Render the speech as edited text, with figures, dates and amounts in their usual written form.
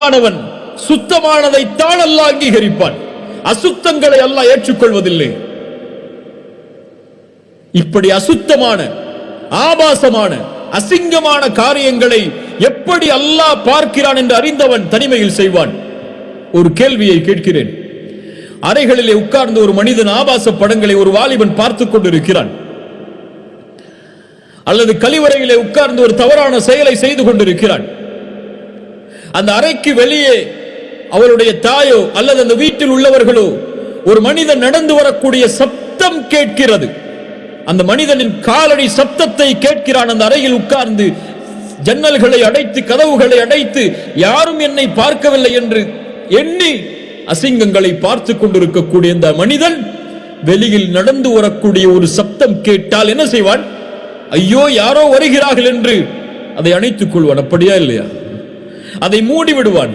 சுத்தமானவன் சுத்தமானதை தான் அல்லாஹ் அங்கீகரிப்பான். அசுத்தங்களை அல்லாஹ் ஏற்றுக்கொள்வதில்லை. இப்படி அசுத்தமான, ஆபாசமான, அசிங்கமான காரியங்களை எப்படி அல்லாஹ் பார்க்கிறான் என்று அறிந்தவன் தனிமையில் செய்வான். ஒரு கேள்வியை கேட்கிறேன். அறைகளிலே உட்கார்ந்து ஒரு மனிதன் ஆபாச படங்களை ஒரு வாலிபன் பார்த்துக் கொண்டிருக்கிறான், அல்லது கழிவறையிலே உட்கார்ந்து ஒரு தவறான செயலை செய்து கொண்டிருக்கிறான். அந்த அறைக்கு வெளியே அவருடைய தாயோ அல்லது அந்த வீட்டில் உள்ளவர்களோ ஒரு மனிதன் நடந்து வரக்கூடிய சப்தம் கேட்கிறது. அந்த மனிதனின் காலடி சப்தத்தை கேட்கிறான். அந்த அறையில் உட்கார்ந்து ஜன்னல்களை அடைத்து கதவுகளை அடைத்து யாரும் என்னை பார்க்கவில்லை என்று எண்ணி அசிங்கங்களை பார்த்து கொண்டிருக்கக்கூடிய இந்த மனிதன் வெளியில் நடந்து வரக்கூடிய ஒரு சப்தம் கேட்டால் என்ன செய்வான்? ஐயோ யாரோ வருகிறார்கள் என்று அதை அணைத்துக் கொள்வான். அப்படியா இல்லையா? அதை மூடி விடுவான்.